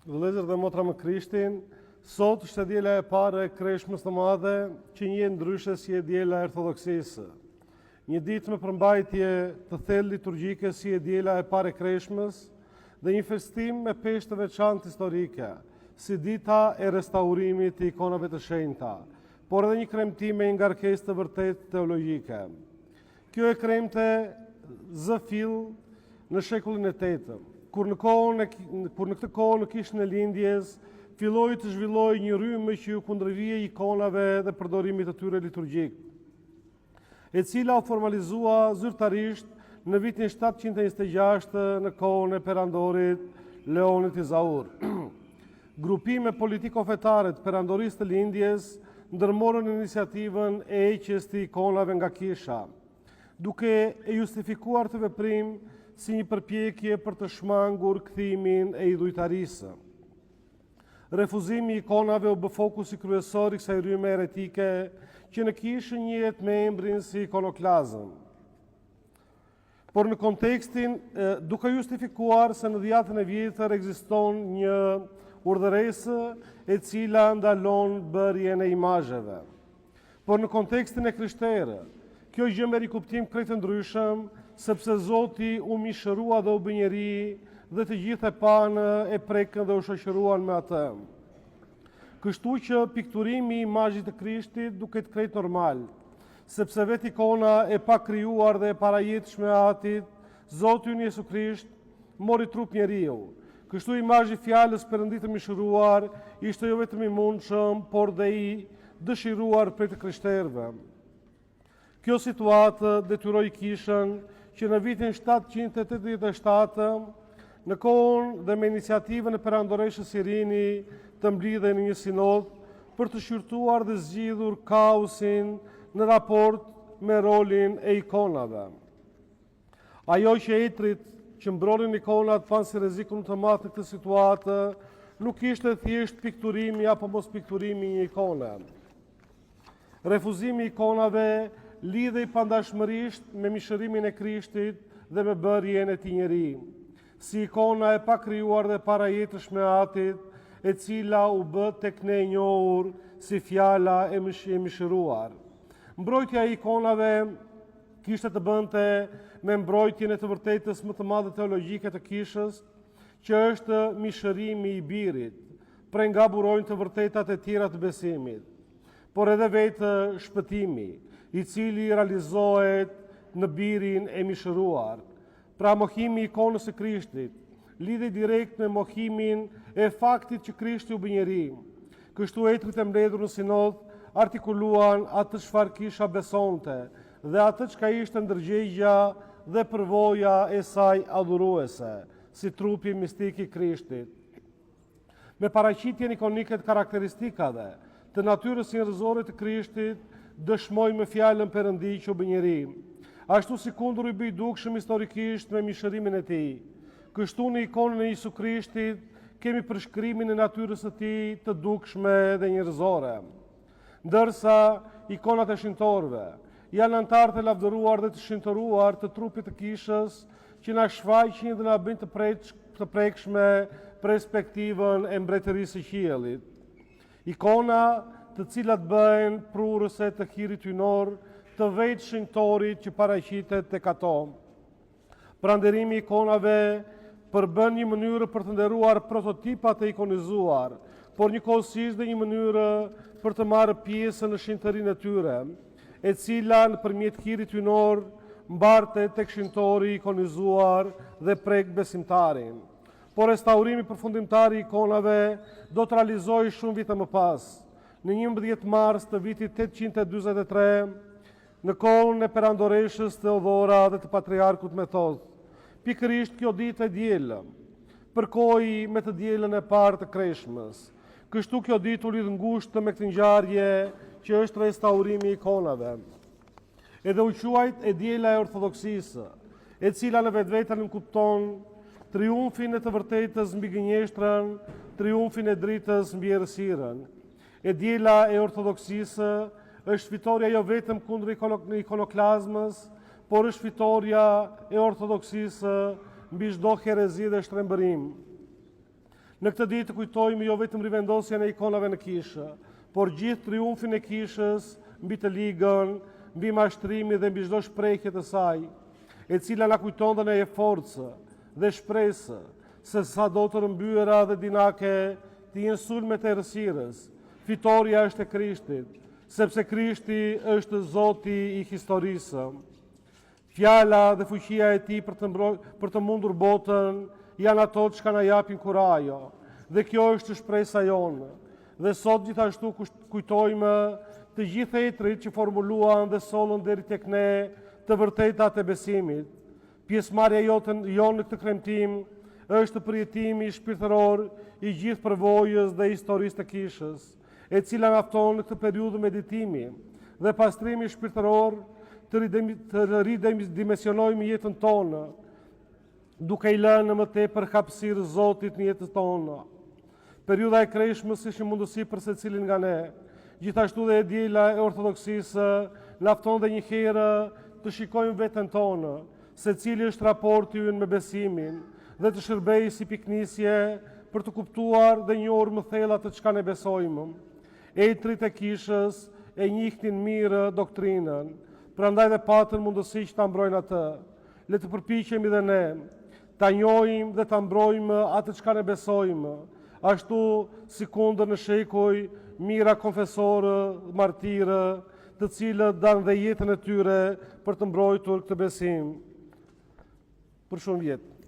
Vëllezër dhe motra më Krishtin, sot është djela e parë e Kreshmës së Madhe, që njihet ndryshe si e djela e Ortodoksisë. Një ditë me përmbajtje të thellë liturgjike si e djela e parë e Kreshmës dhe një festim me peshë të veçantë historike, si dita e restaurimit të ikonave të shenjta, por edhe një kremtim me ngarkesë të vërtet teologjike. Kjo e kremte zë fill në shekullin e 8, kur në këtë kohë në kishën e lindjes, filloi të zhvilloj një rrymë që ju kundërvije ikonave dhe përdorimit të tyre liturgjik, e cila u formalizua zyrtarisht në vitin 726 në kohën e perandorit Leonit Izaur. Grupime politiko-fetare të perandorisë të lindjes ndërmorën iniciativën e heqjes të ikonave nga kisha, duke e justifikuar të veprim si një përpjekje për të shmangur kthimin e idhujtarisë. Refuzimi i ikonave u bë fokusi kryesor i kësaj rrymë eretike që në kishën njihet me emrin si ikonoklazëm. Por në kontekstin duke justifikuar se në dhjetën e vjetër ekziston një urdhëresë e cila ndalon bërjen e imazheve. Por në kontekstin e krishterë, kjo gjë merri kuptim krejt të ndryshëm, sepse Zoti u mishërua dhe u bë njeri dhe të gjithë e panë e prekën dhe u shoqëruan me atë. Kështu që pikturimi i imazhit të Krishtit duket krejt normal, sepse vetë ikona e pa krijuar dhe e parajetshme e Atit, Zoti ynë Jesu Krisht, mori trup njeriu. Kështu imazhi i fjalës Perëndit të mishëruar ishte jo vetëm i mundshëm, por dhe i dëshiruar prej të krishterëve. Kjo situatë detyroi kishën që në vitin 787, në kohën dhe me iniciativën e perandoreshës Irini të mblidhen në një sinod për të shqyrtuar dhe zgjidhur kausin në raport me rolin e ikonave. Ajo që etrit që mbronin ikonat panë si rrezikun të madh në këtë situatë nuk ishte thjesht pikturimi apo mos pikturimi një ikone. Refuzimi i ikonave lidhej pandashmërisht me mishërimin e Krishtit dhe me bërjen e tij njeri, si ikona e pa krijuar dhe parajetshme e Atit, e cila u bë tek ne e njohur si fjala e mishëruar. Mbrojtja e ikonave kishte të bënte me mbrojtjen e të vërtetës më të madhe teologjike të kishës, që është mishërimi i birit, prej nga burojnë të vërtetat e tjera të besimit, por edhe vetë shpëtimi, i cili realizohet në birin e mishëruar. Pra mohimi i ikonës së Krishtit lidhej direkt me mohimin e faktit që Krishti u bë njeri. Kështu etrit e mbledhur në sinod artikuluan atë çfarë kisha besonte dhe atë çka ishte ndërgjegja dhe përvoja e saj adhuruese, si trupi mistik i Krishtit. Me paraqitjen ikonike të karakteristikave të natyrës njerëzore të Krishtit, dëshmoj me fjalën Perëndi që u bë njeri. Ashtu si kundur i bëj dukshëm historikisht me mishërimin e tij. Kështu në ikonën e Jesu Krishtit kemi përshkrimin e natyrës së tij të dukshme dhe njerëzore. Ndërsa ikonat e shenjtorëve janë antarë të lavdëruar dhe të shenjtoruar të trupit të kishës që na shfaqin dhe na bëjnë të prekshme perspektivën e mbretërisë së qiellit. Ikona të cilat bëhen prurëse të hirit hynor të vetë shenjtorit që paraqitet tek ato. Pranderimi i ikonave përbën një mënyrë për të nderuar prototipat e ikonizuar, por njëkohësisht dhe një mënyrë për të marrë pjesë në shenjtërinë e tyre, e cila nëpërmjet hirit hynor mbartet tek shenjtori ikonizuar dhe prek besimtarin. Por restaurimi përfundimtar i ikonave do të realizohej shumë vite më pas. Në 11 mars të vitit 843, në kohën e perandoreshës Teodora dhe të patriarkut Metodh, pikërisht kjo ditë e dielë, përkoi me të dielën e parë të Kreshmës. Kështu kjo ditë u lidh ngushtë me këtë ngjarje që është restaurimi i ikonave. Edhe u quajt e diela e Ortodoksisë, e cila në vetveten kupton triumfin e të vërtetës mbi gënjeshtrën, triumfin e dritës mbi errësirën. E diela e Ortodoksisë është fitoria jo vetëm kundër ikonoklazmës, por është fitoria e Ortodoksisë mbi çdo herezi dhe shtrembërim. Në këtë ditë kujtojmë jo vetëm rivendosjen e ikonave në kishë, por gjithë triumfin e kishës mbi të ligën, mbi mashtrimin dhe mbi çdo shprehje të saj, e cila na kujton dhe ne e forcë dhe shpresë se sa do të rëmbyera dhe dinake të jenë sulmet e errësirës. Fitoria është e Krishtit, sepse Krishti është Zoti i historisë. Fjala dhe fuqia e tij për të mundur botën janë ato që na japin kurajo, dhe kjo është shpresa jonë. Dhe sot gjithashtu kujtojmë të gjithë etrit që formuluan dhe sollën deri tek ne të vërtetat e besimit. Pjesëmarrja jonë në këtë kremtim është përjetimi shpirtëror i gjithë përvojës dhe historisë të kishës, e cila mjafton në këtë periudhë meditimi dhe pastrimi shpirtëror të ridimensionojmë jetën tonë, duke i lënë më tepër hapësirë Zotit në jetën tonë. Periudha e kreshmës ishte mundësi për secilin nga ne. Gjithashtu dhe e diela e ortodoksisë na fton dhe një herë të shikojmë veten tonë, se cili është raporti ynë me besimin, dhe të shërbejë si piknisje për të kuptuar dhe njohur më thella të çka ne besojmë. Etrit e kishës e njihnin mirë doktrinën, prandaj dhe patën mundësi që ta mbrojnë atë. Le të përpiqemi dhe ne ta njohim dhe ta mbrojmë atë çka ne besojmë, ashtu si kundër në shekuj mira konfesorë, martirë, të cilët danë dhe jetën e tyre për të mbrojtur këtë besim për shumë vjetë.